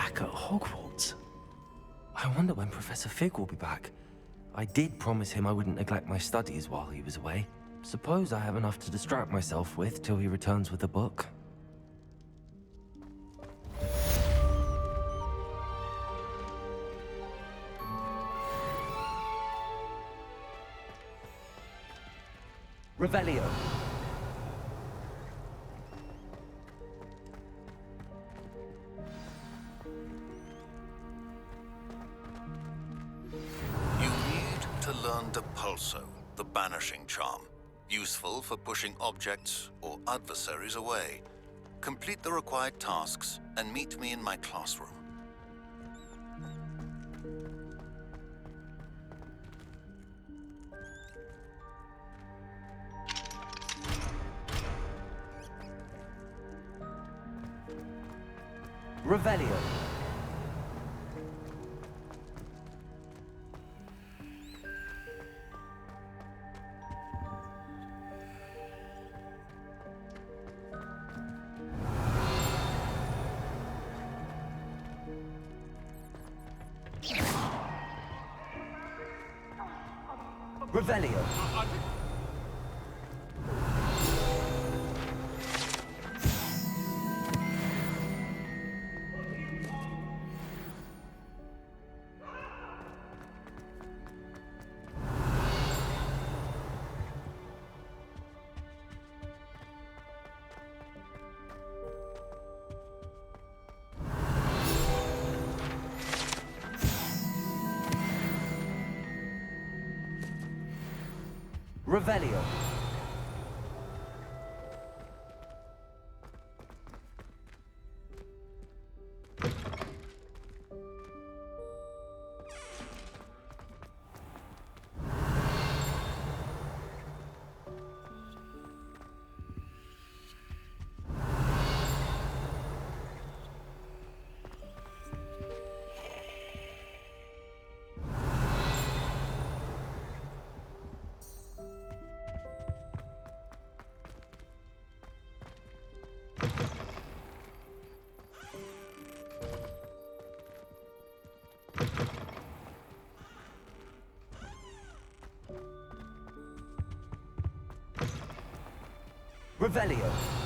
back at Hogwarts. I wonder when Professor Fig will be back. I did promise him I wouldn't neglect my studies while he was away. Suppose I have enough to distract myself with till he returns with the book. Revelio. You need to learn Depulso, the banishing charm. Useful for pushing objects or adversaries away. Complete the required tasks and meet me in my classroom. Revelio. Revelio. Revelio. Revelio.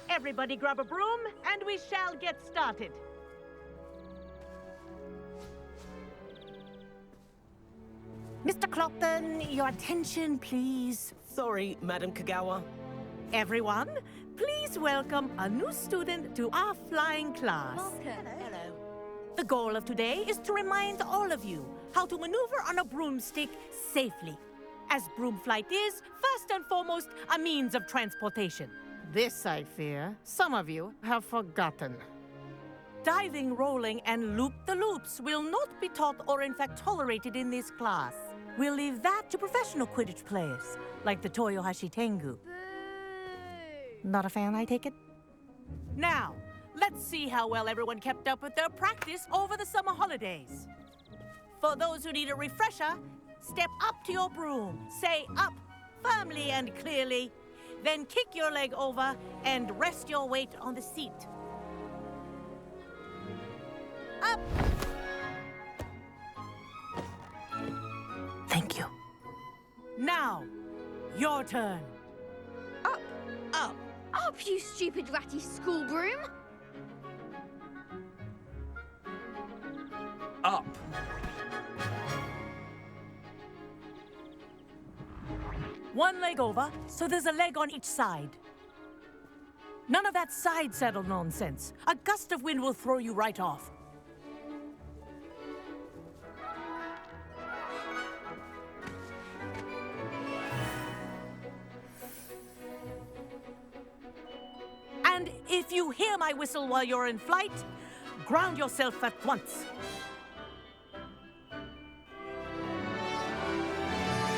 Everybody grab a broom, and we shall get started. Mr. Clopton, your attention, please. Sorry, Madam Kagawa. Everyone, please welcome a new student to our flying class. Hello. The goal of today is to remind all of you how to maneuver on a broomstick safely, as broom flight is, first and foremost, a means of transportation. This, I fear, some of you have forgotten. Diving, rolling, and loop-the-loops will not be taught or in fact tolerated in this class. We'll leave that to professional Quidditch players, like the Toyohashi Tengu. Not a fan, I take it? Now, let's see how well everyone kept up with their practice over the summer holidays. For those who need a refresher, step up to your broom, say up firmly and clearly, then kick your leg over and rest your weight on the seat. Up! Thank you. Now, your turn. Up, Up. up, you stupid ratty school broom! Up. One leg over, so there's a leg on each side. None of that side saddle nonsense. A gust of wind will throw you right off. And if you hear my whistle while you're in flight, ground yourself at once.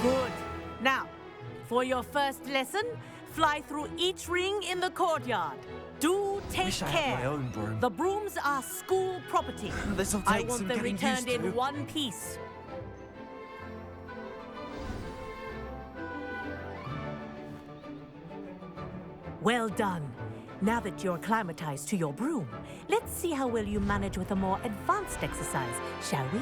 Good. Now, for your first lesson, fly through each ring in the courtyard. Do take Wish I care. had my own broom. The brooms are school property. This'll I take want some them getting returned used in to. one piece. Well done. Now that you're acclimatized to your broom, let's see how well you manage with a more advanced exercise, shall we?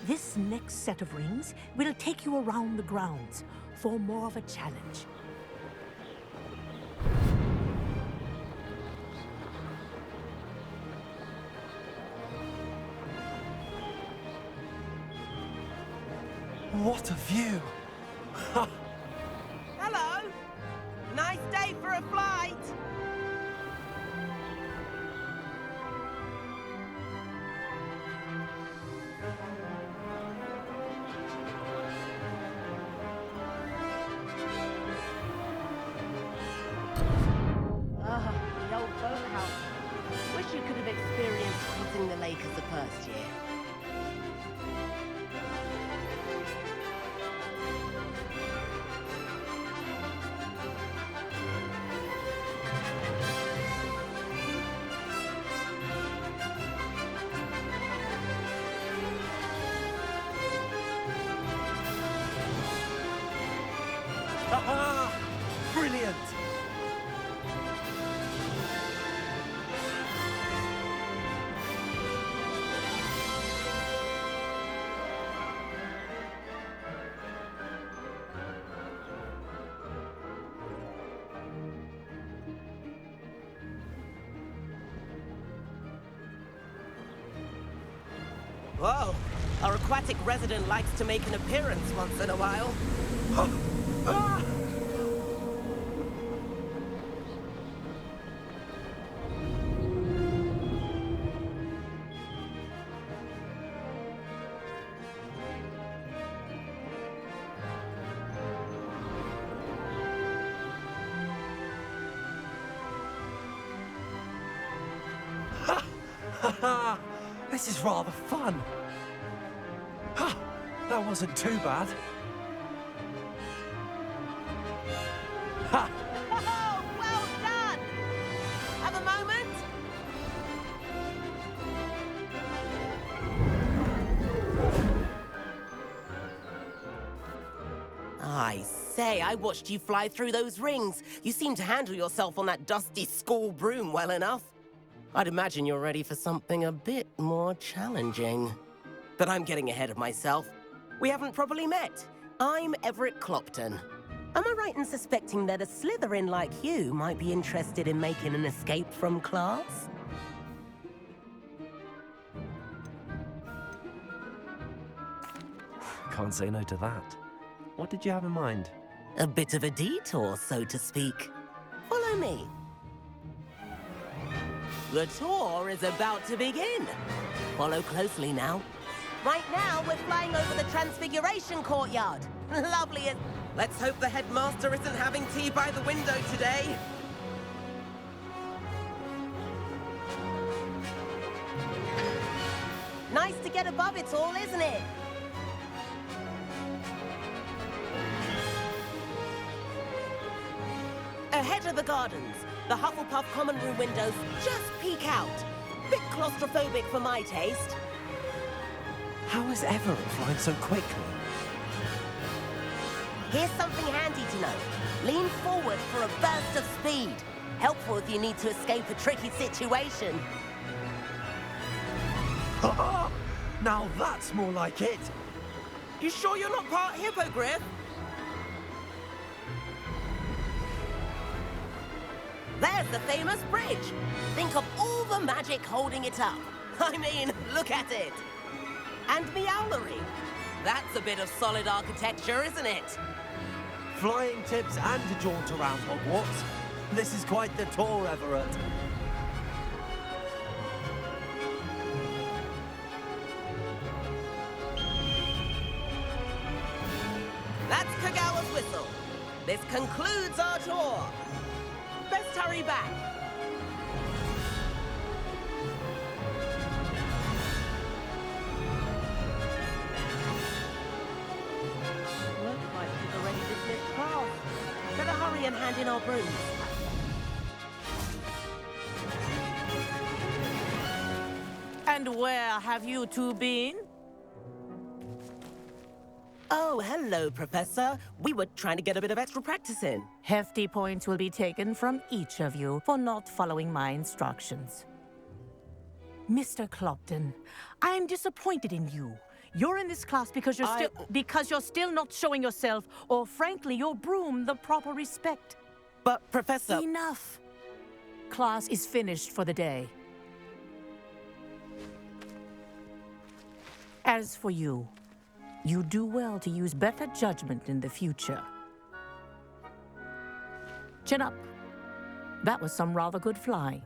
This next set of rings will take you around the grounds for more of a challenge. What a view! Hello. Nice day for a flight. The old boathouse. Wish you could have experienced crossing the lake as the first year. Haha! Brilliant! Whoa! Our aquatic resident likes to make an appearance once in a while. Haha! This is rather fun. Ha! That wasn't too bad. Ha! Oh, well done! Have a moment? I say, I watched you fly through those rings. You seem to handle yourself on that dusty school broom well enough. I'd imagine you're ready for something a bit more challenging. But I'm getting ahead of myself. We haven't properly met. I'm Everett Clopton. Am I right in suspecting that a Slytherin like you might be interested in making an escape from class? Can't say no to that. What did you have in mind? A bit of a detour, so to speak. Follow me. The tour is about to begin. Follow closely now. Right now, we're flying over the Transfiguration Courtyard. Lovely as... Let's hope the headmaster isn't having tea by the window today. Nice to get above it all, isn't it? Ahead of the gardens, the Hufflepuff common room windows just peek out. Bit claustrophobic for my taste. How is Everett flying so quickly? Here's something handy to know. Lean forward for a burst of speed. Helpful if you need to escape a tricky situation. Now that's more like it! You sure you're not part hippogriff? There's the famous bridge. Think of all the magic holding it up. I mean, look at it. And Meowlery. That's a bit of solid architecture, isn't it? Flying tips and a jaunt around Hogwarts. This is quite the tour, Everett. That's Kagawa's whistle. This concludes our tour. Best hurry back. Looks like we've already dismissed class. Better hurry and hand in our brooms. And where have you two been? Oh, hello, Professor. We were trying to get a bit of extra practice in. Hefty points will be taken from each of you for not following my instructions. Mr. Clopton, I'm disappointed in you. You're in this class because you're still not showing yourself, or frankly, your broom, the proper respect. But, Professor... Enough. Class is finished for the day. As for you, you do well to use better judgment in the future. Chin up. That was some rather good flying.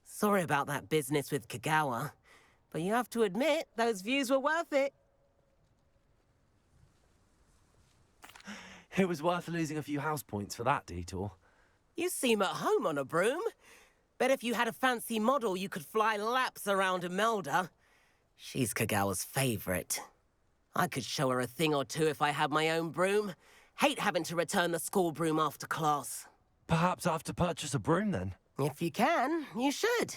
Sorry about that business with Kagawa, but you have to admit, those views were worth it. It was worth losing a few house points for that detour. You seem at home on a broom. Bet if you had a fancy model, you could fly laps around Imelda. She's Kagawa's favorite. I could show her a thing or two if I had my own broom. Hate having to return the school broom after class. Perhaps I have to purchase a broom then. If you can, you should.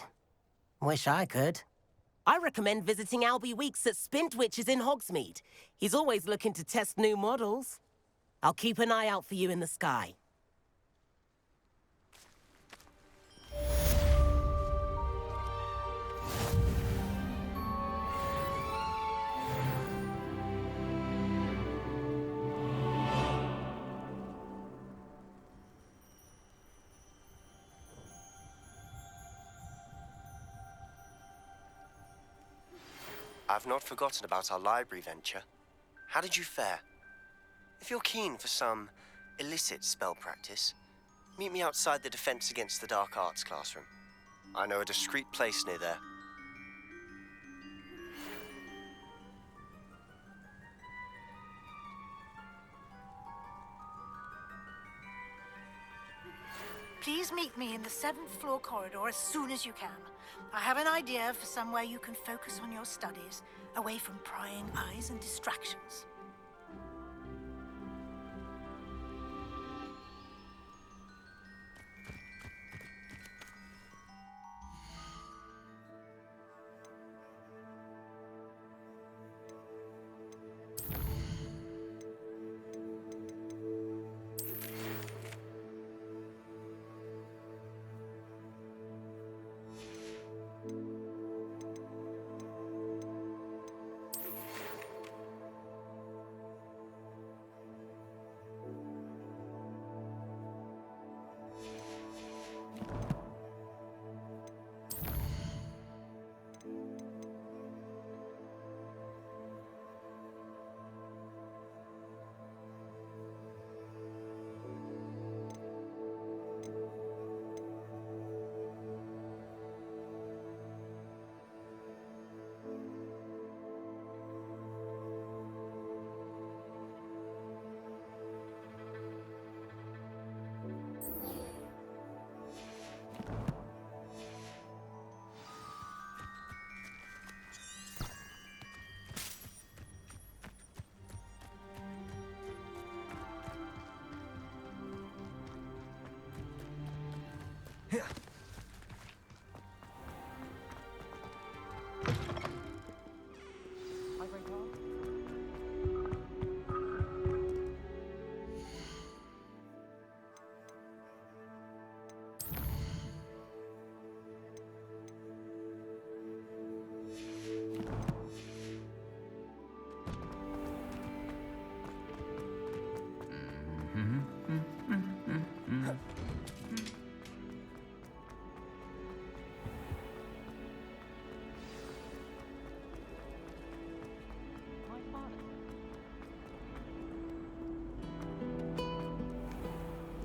Wish I could. I recommend visiting Albie Weeks at Spintwitches in Hogsmeade. He's always looking to test new models. I'll keep an eye out for you in the sky. I've not forgotten about our library venture. How did you fare? If you're keen for some illicit spell practice, meet me outside the Defense Against the Dark Arts classroom. I know a discreet place near there. Please meet me in the 7th floor corridor as soon as you can. I have an idea for somewhere you can focus on your studies, away from prying eyes and distractions.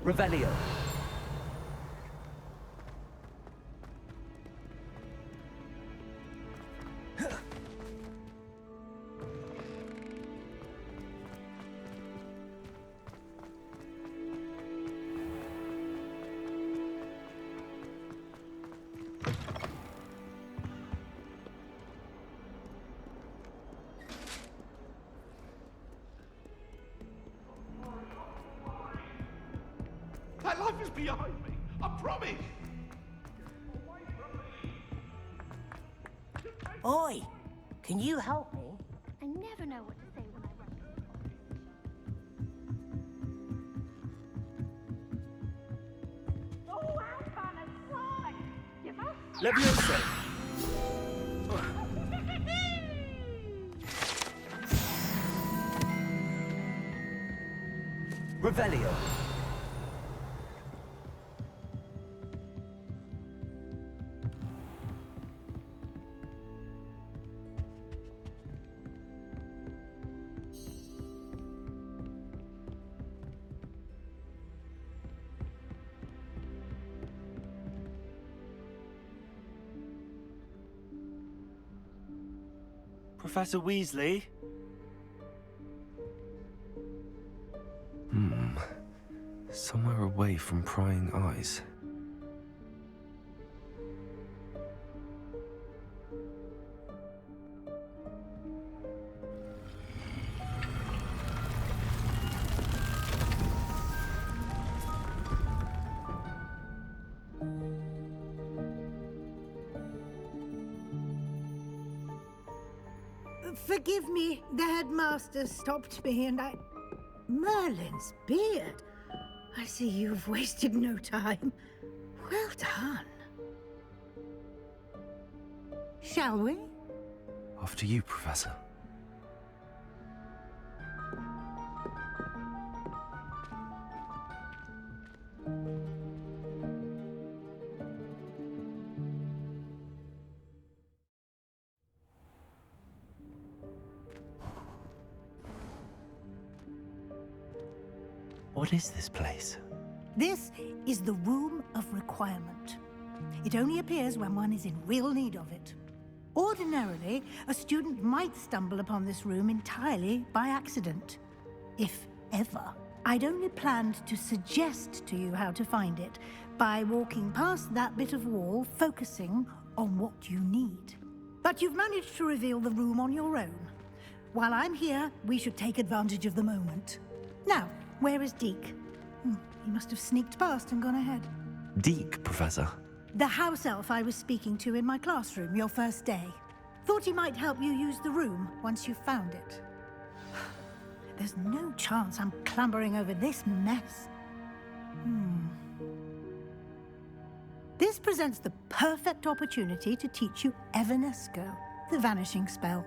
Revelio. That life is behind me. I promise. Oi! Can you help me? I never know what to say when I run. Oh, I'm gonna fly! Give up! Leviosa. Revelio. Professor Weasley? Somewhere away from prying eyes. Forgive me, the headmaster stopped me and I... Merlin's beard. I see you've wasted no time. Well done. Shall we? After you, Professor. What is this place? This is the Room of Requirement. It only appears when one is in real need of it. Ordinarily, a student might stumble upon this room entirely by accident. If ever. I'd only planned to suggest to you how to find it by walking past that bit of wall, focusing on what you need. But you've managed to reveal the room on your own. While I'm here, we should take advantage of the moment. Now, where is Deke? He must have sneaked past and gone ahead. Deke, Professor. The house elf I was speaking to in my classroom your first day. Thought he might help you use the room once you found it. There's no chance I'm clambering over this mess. This presents the perfect opportunity to teach you Evanesco, the vanishing spell.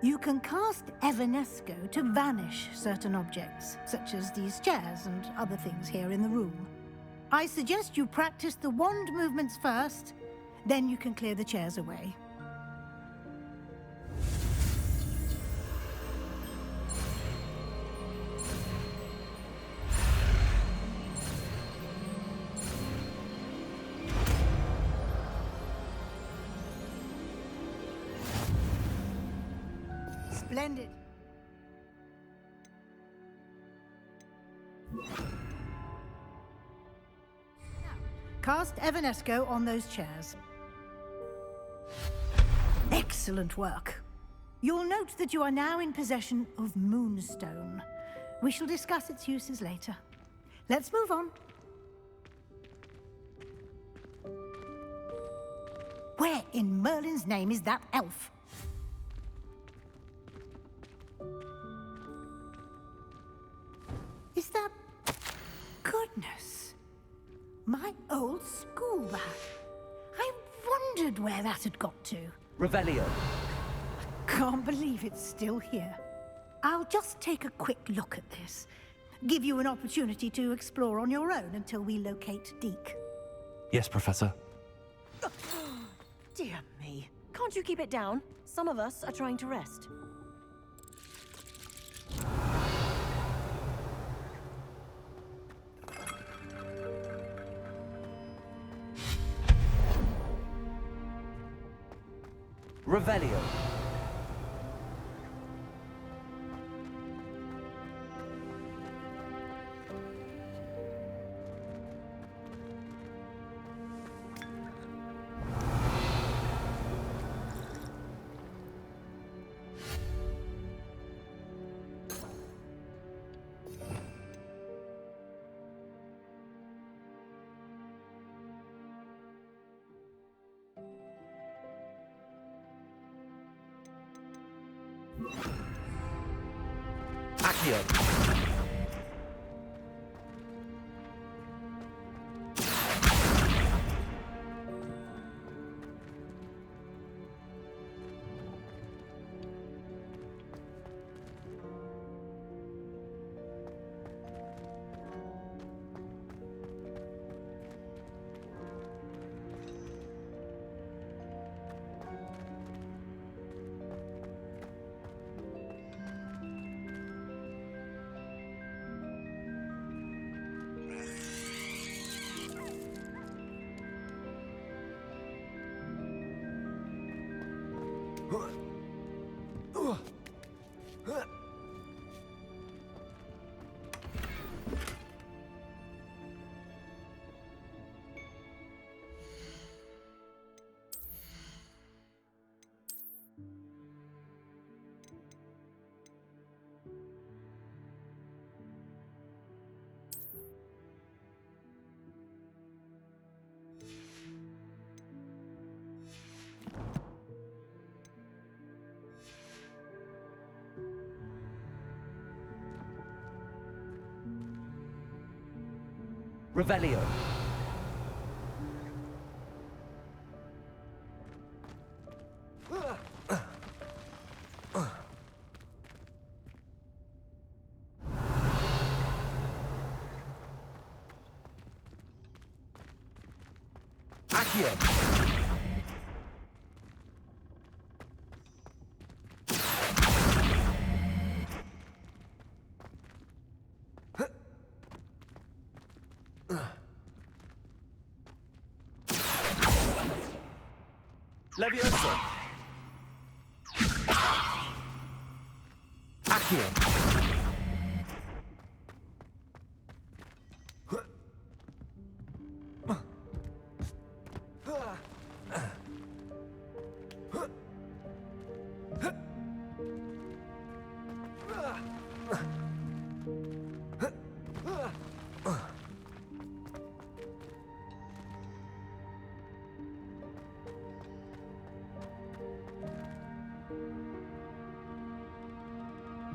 You can cast Evanesco to vanish certain objects, such as these chairs and other things here in the room. I suggest you practice the wand movements first, then you can clear the chairs away. Splendid. Now, cast Evanesco on those chairs. Excellent work. You'll note that you are now in possession of Moonstone. We shall discuss its uses later. Let's move on. Where in Merlin's name is that elf? Is that... Goodness. My old school bag. I wondered where that had got to. Revelio. Can't believe it's still here. I'll just take a quick look at this. Give you an opportunity to explore on your own until we locate Deke. Yes, Professor. Dear me. Can't you keep it down? Some of us are trying to rest. Revelio. Accio. Revelio. Accio. Levioso. Accio.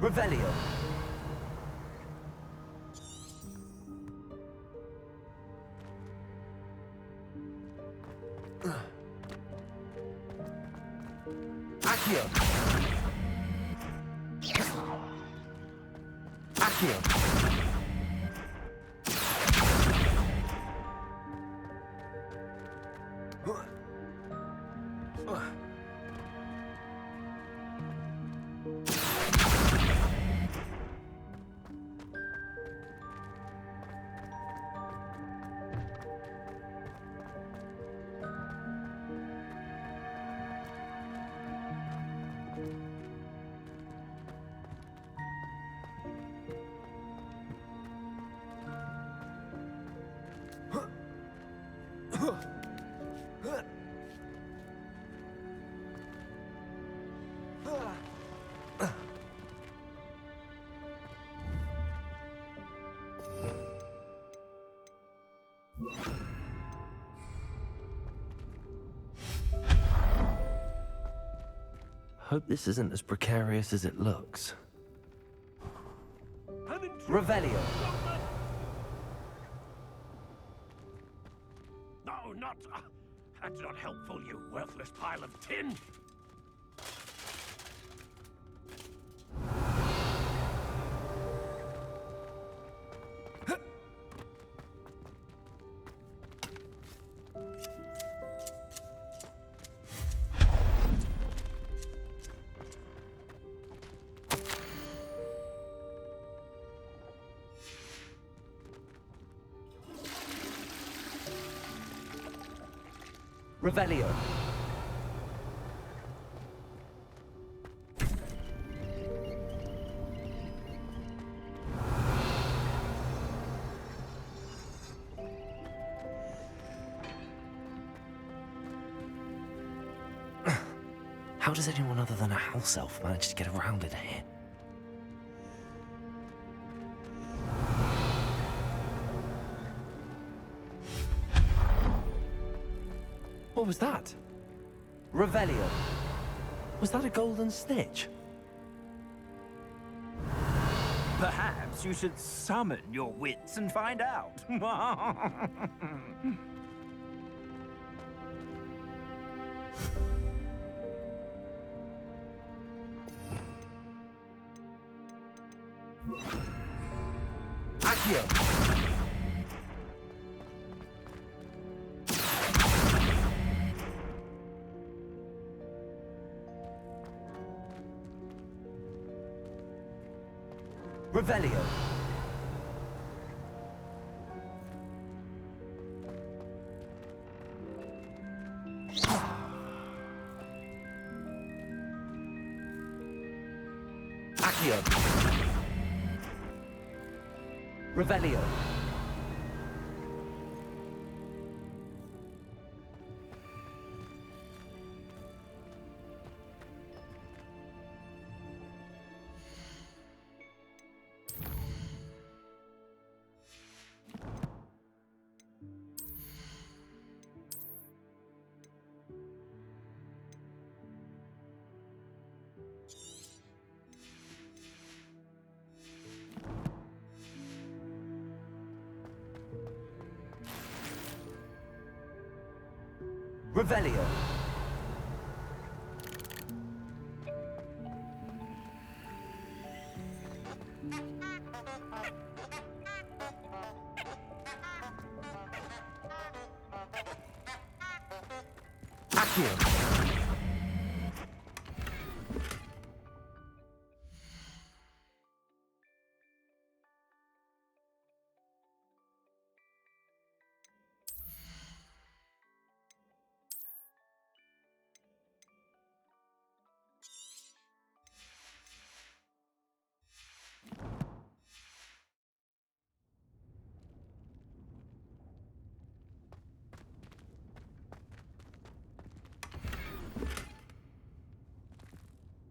Revelio. Accio. Accio. Hope this isn't as precarious as it looks. Revelio. No, not... that's not helpful, you worthless pile of tin. Revelio. How does anyone other than a house elf manage to get around in here? What was that? Revelio. Was that a golden snitch? Perhaps you should summon your wits and find out. Accio. Revelio. Accio. Revelio. Revelio. Accio.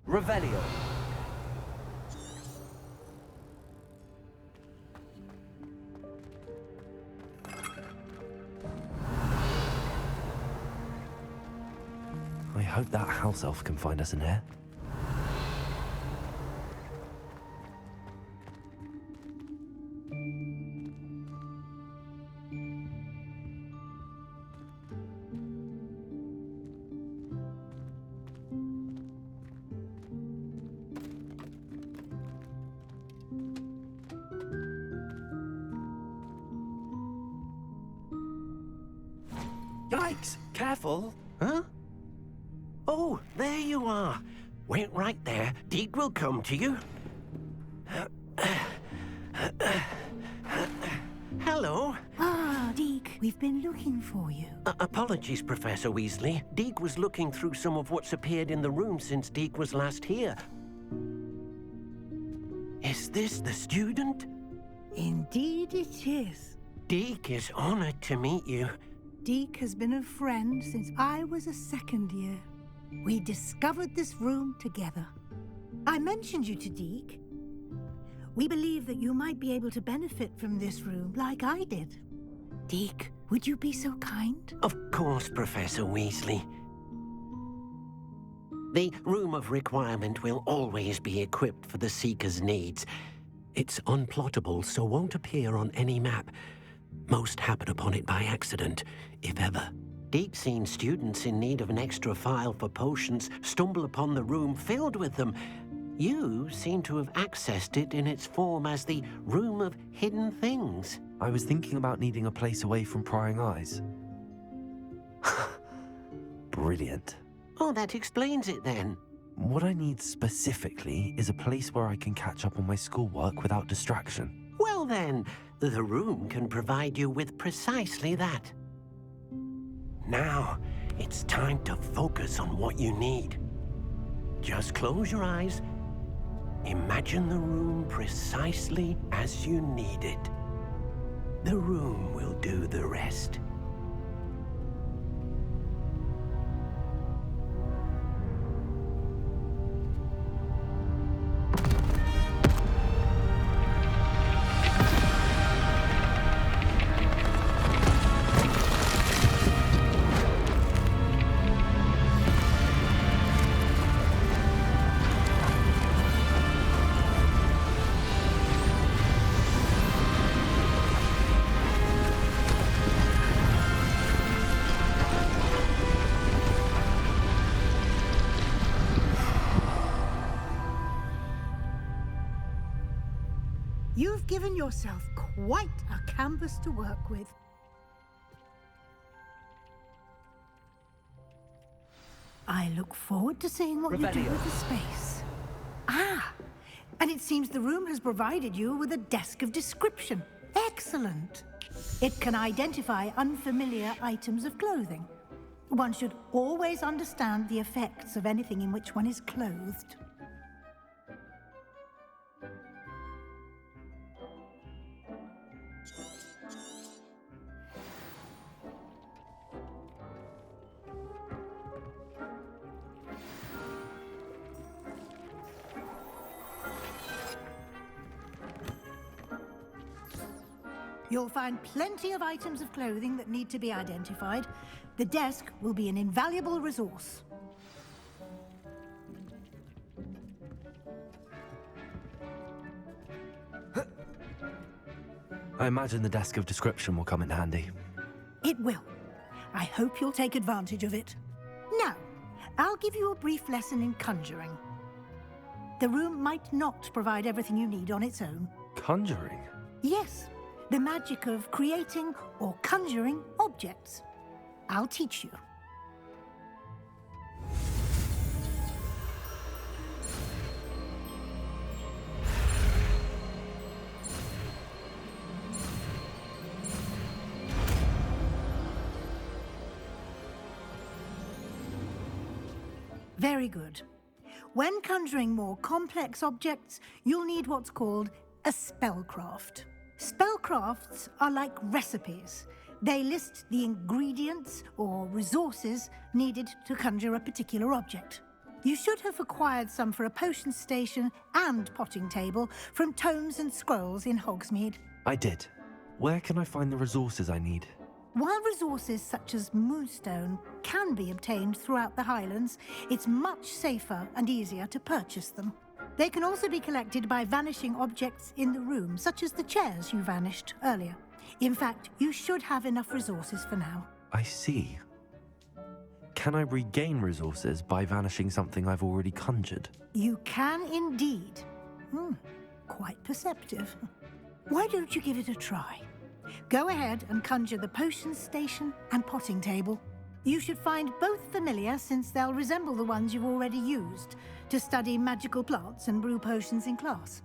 Revelio. I hope that house elf can find us in here. Yikes! Careful! Huh? Oh, there you are. Wait right there. Deke will come to you. Hello. Ah, Deke, we've been looking for you. Apologies, Professor Weasley. Deke was looking through some of what's appeared in the room since Deke was last here. Is this the student? Indeed it is. Deke is honored to meet you. Deke has been a friend since I was a second year. We discovered this room together. I mentioned you to Deke. We believe that you might be able to benefit from this room like I did. Deke, would you be so kind? Of course, Professor Weasley. The Room of Requirement will always be equipped for the Seeker's needs. It's unplottable, so won't appear on any map. Most happen upon it by accident, if ever. Deep-seen students in need of an extra file for potions stumble upon the room filled with them. You seem to have accessed it in its form as the Room of Hidden Things. I was thinking about needing a place away from prying eyes. Brilliant. Oh, that explains it then. What I need specifically is a place where I can catch up on my schoolwork without distraction. Well then, the room can provide you with precisely that. Now, it's time to focus on what you need. Just close your eyes. Imagine the room precisely as you need it. The room will do the rest. You've given yourself quite a canvas to work with. I look forward to seeing what you do with the space. Ah, and it seems the room has provided you with a desk of description. Excellent. It can identify unfamiliar items of clothing. One should always understand the effects of anything in which one is clothed. You'll find plenty of items of clothing that need to be identified. The desk will be an invaluable resource. I imagine the desk of description will come in handy. It will. I hope you'll take advantage of it. Now, I'll give you a brief lesson in conjuring. The room might not provide everything you need on its own. Conjuring? Yes, the magic of creating or conjuring objects. I'll teach you. Very good. When conjuring more complex objects, you'll need what's called a spellcraft. Spellcrafts are like recipes. They list the ingredients or resources needed to conjure a particular object. You should have acquired some for a potion station and potting table from tomes and scrolls in Hogsmeade. I did. Where can I find the resources I need? While resources such as moonstone can be obtained throughout the Highlands, it's much safer and easier to purchase them. They can also be collected by vanishing objects in the room, such as the chairs you vanished earlier. In fact, you should have enough resources for now. I see. Can I regain resources by vanishing something I've already conjured? You can indeed. Quite perceptive. Why don't you give it a try? Go ahead and conjure the potion station and potting table. You should find both familiar, since they'll resemble the ones you've already used to study magical plants and brew potions in class.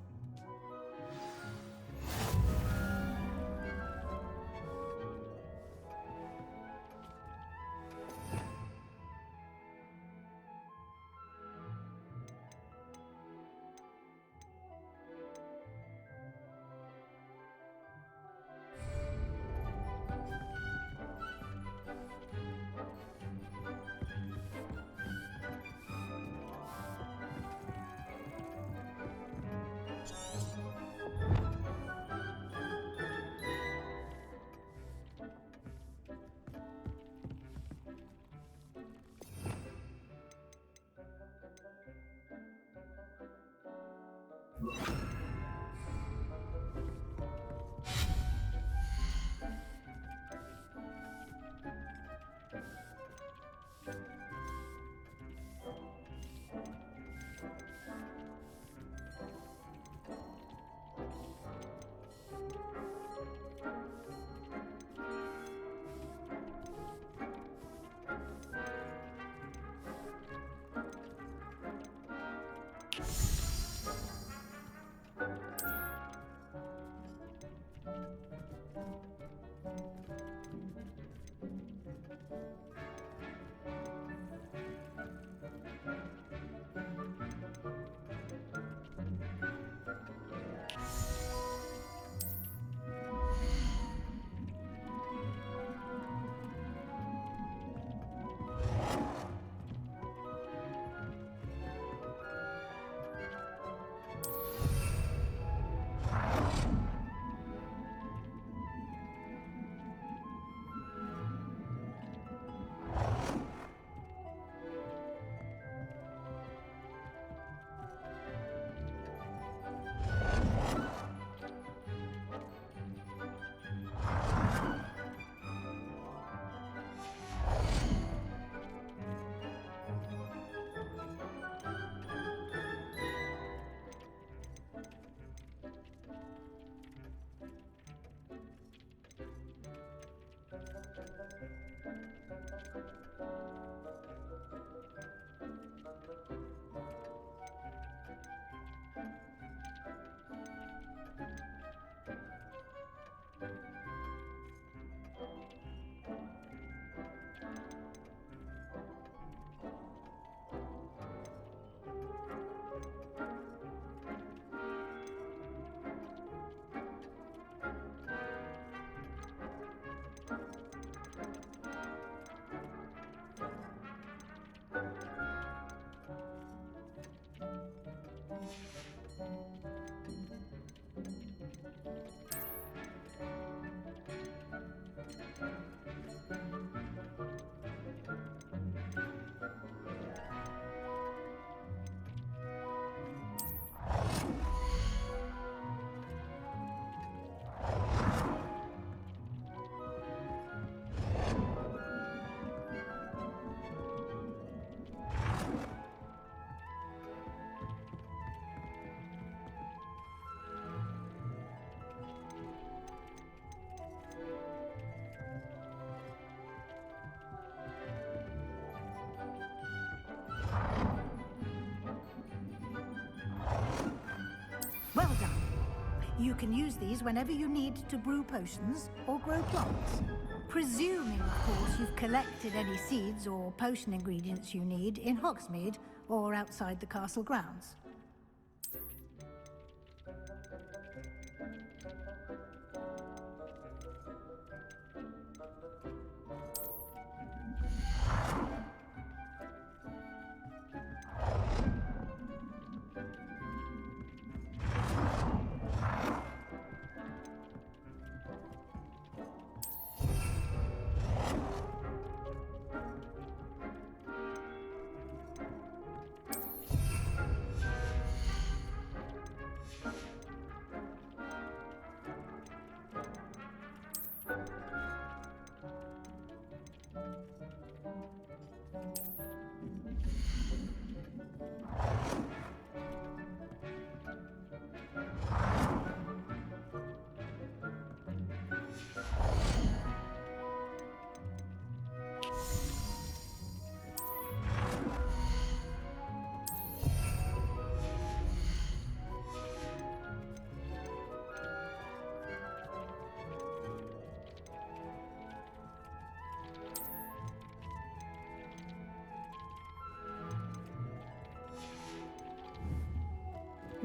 You can use these whenever you need to brew potions or grow plants. Presuming, of course, you've collected any seeds or potion ingredients you need in Hogsmeade or outside the castle grounds.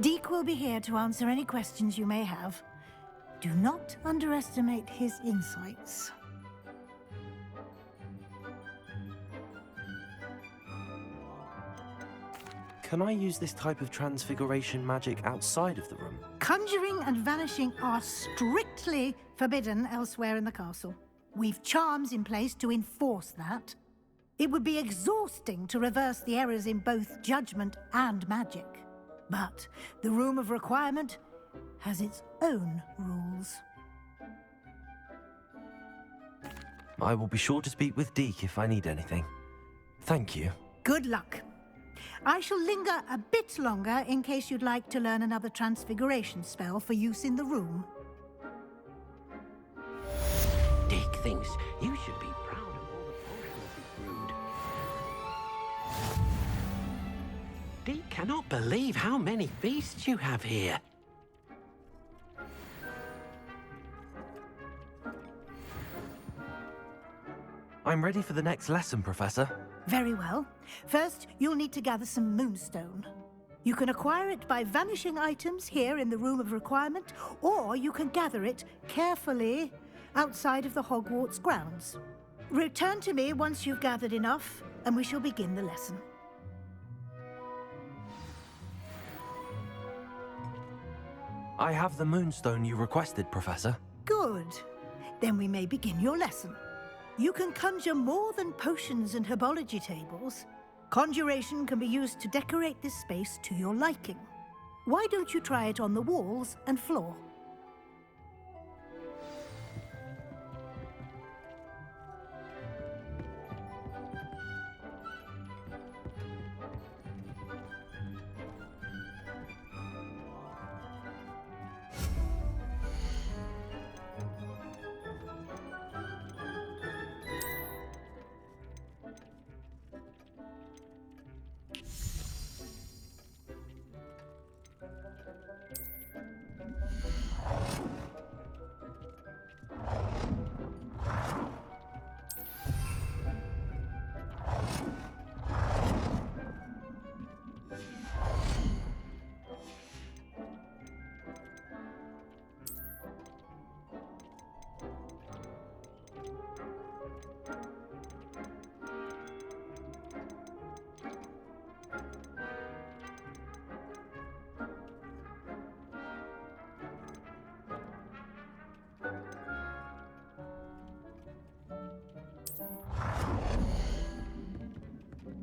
Deke will be here to answer any questions you may have. Do not underestimate his insights. Can I use this type of transfiguration magic outside of the room? Conjuring and vanishing are strictly forbidden elsewhere in the castle. We've charms in place to enforce that. It would be exhausting to reverse the errors in both judgment and magic. But the Room of Requirement has its own rules. I will be sure to speak with Deke if I need anything. Thank you. Good luck. I shall linger a bit longer in case you'd like to learn another transfiguration spell for use in the room. Deke thinks you should be proud of all the potions you've brewed. Deke cannot believe how many beasts you have here. I'm ready for the next lesson, Professor. Very well. First, you'll need to gather some moonstone. You can acquire it by vanishing items here in the Room of Requirement, or you can gather it carefully outside of the Hogwarts grounds. Return to me once you've gathered enough, and we shall begin the lesson. I have the moonstone you requested, Professor. Good. Then we may begin your lesson. You can conjure more than potions and herbology tables. Conjuration can be used to decorate this space to your liking. Why don't you try it on the walls and floor?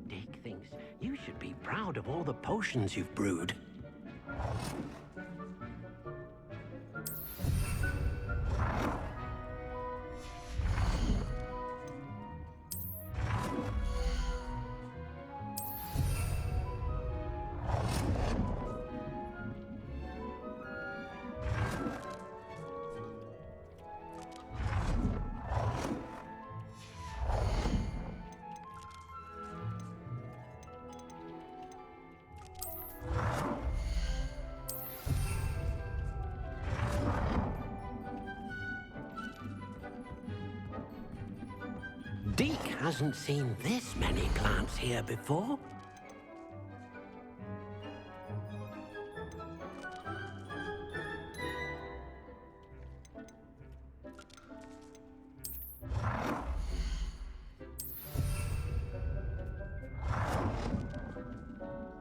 Deke thinks you should be proud of all the potions you've brewed. Deke hasn't seen this many plants here before.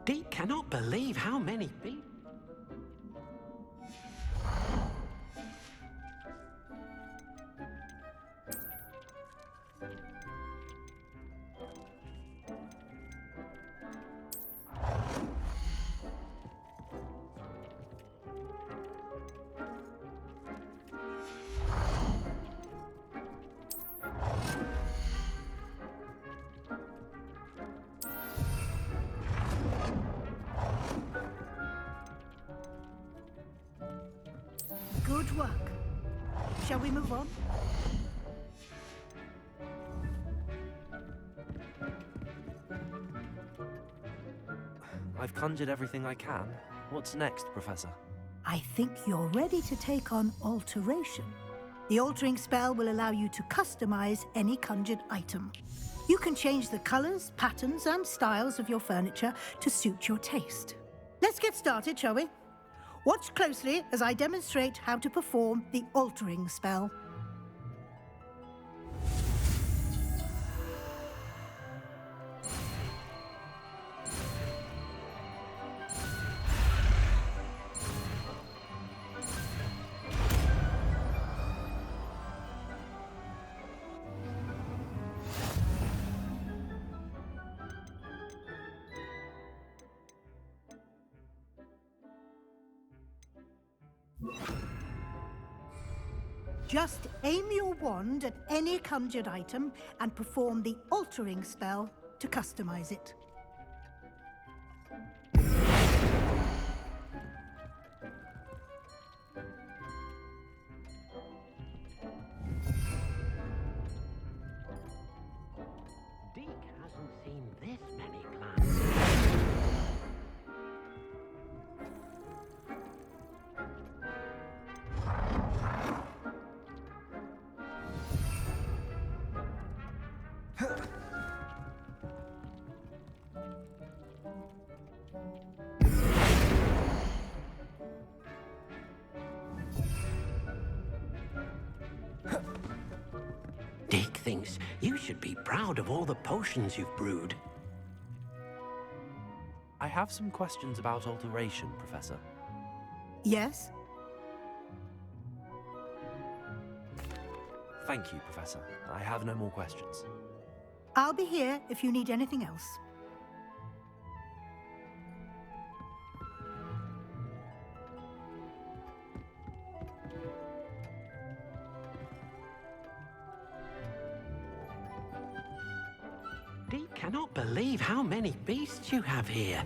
Deke cannot believe how many people... Good work. Shall we move on? I've conjured everything I can. What's next, Professor? I think you're ready to take on alteration. The altering spell will allow you to customize any conjured item. You can change the colors, patterns, and styles of your furniture to suit your taste. Let's get started, shall we? Watch closely as I demonstrate how to perform the altering spell. Just aim your wand at any conjured item and perform the altering spell to customize it. Deke hasn't seen this many plants. Deke thinks you should be proud of all the potions you've brewed. I have some questions about alteration, Professor. Yes? Thank you, Professor. I have no more questions. I'll be here if you need anything else. Deke cannot believe how many beasts you have here.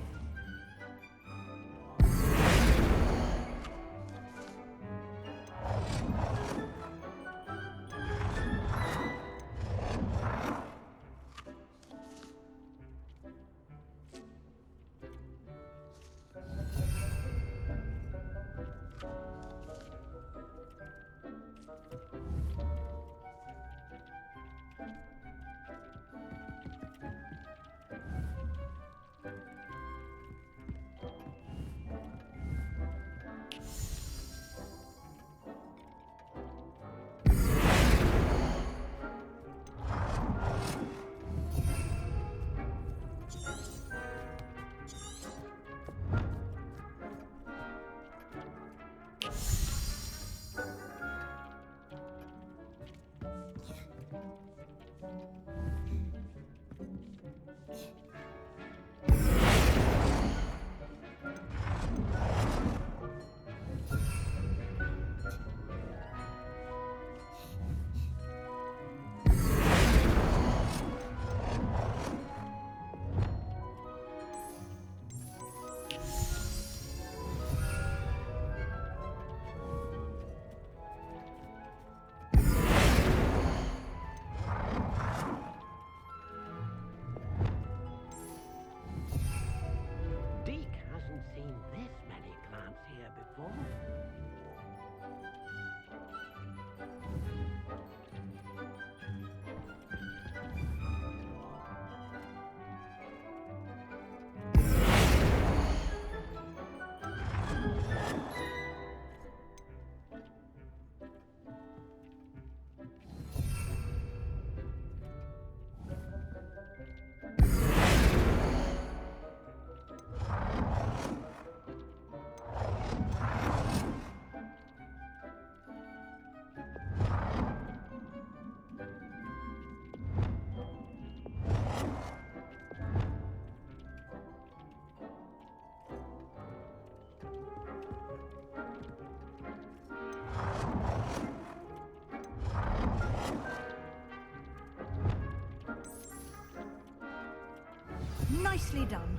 Nicely done.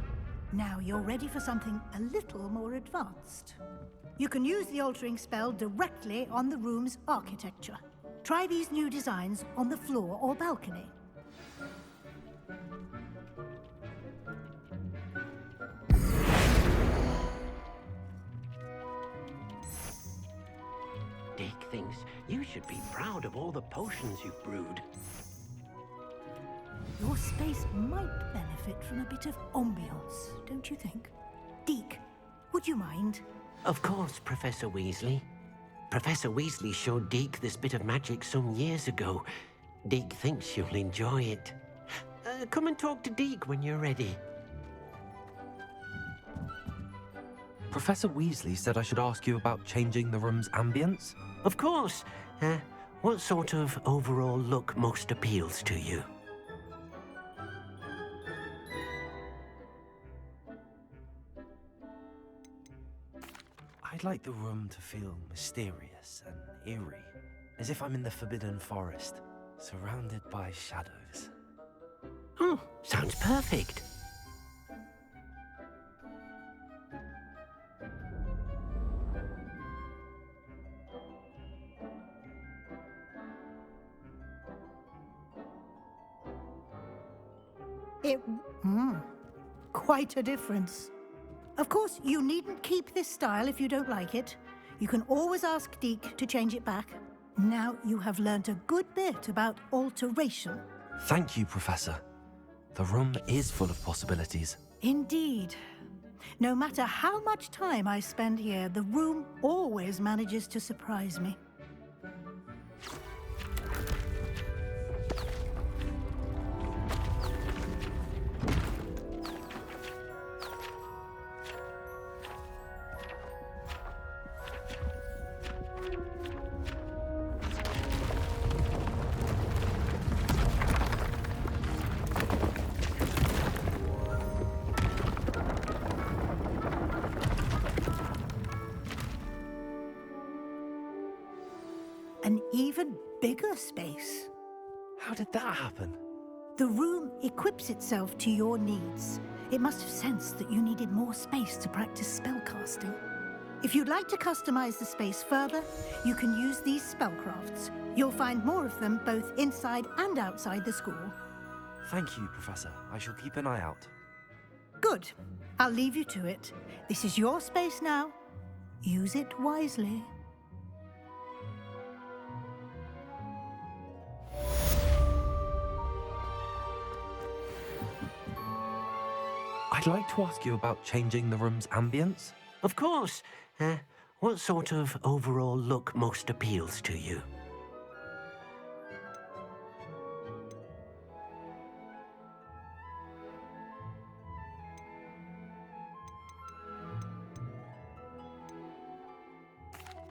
Now you're ready for something a little more advanced. You can use the altering spell directly on the room's architecture. Try these new designs on the floor or balcony. Dick thinks you should be proud of all the potions you've brewed. Your space might benefit from a bit of ambiance, don't you think? Deke, would you mind? Of course, Professor Weasley. Professor Weasley showed Deke this bit of magic some years ago. Deke thinks you'll enjoy it. Come and talk to Deke when you're ready. Professor Weasley said I should ask you about changing the room's ambience? Of course. What sort of overall look most appeals to you? I'd like the room to feel mysterious and eerie, as if I'm in the Forbidden Forest, surrounded by shadows. Oh, sounds perfect. Quite a difference. Of course, you needn't keep this style if you don't like it. You can always ask Deke to change it back. Now you have learnt a good bit about alteration. Thank you, Professor. The room is full of possibilities. Indeed. No matter how much time I spend here, the room always manages to surprise me. An even bigger space. How did that happen? The room equips itself to your needs. It must have sensed that you needed more space to practice spellcasting. If you'd like to customize the space further, you can use these spellcrafts. You'll find more of them both inside and outside the school. Thank you, Professor. I shall keep an eye out. Good. I'll leave you to it. This is your space now. Use it wisely. I'd like to ask you about changing the room's ambience. Of course. What sort of overall look most appeals to you?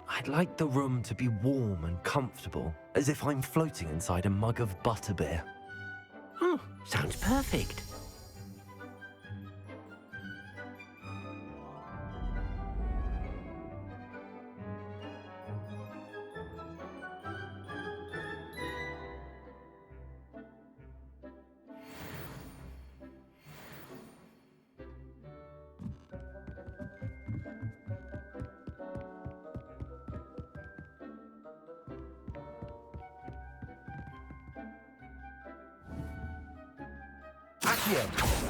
I'd like the room to be warm and comfortable, as if I'm floating inside a mug of butterbeer. Oh, sounds perfect. Accio!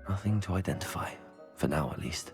Nothing to identify, for now at least.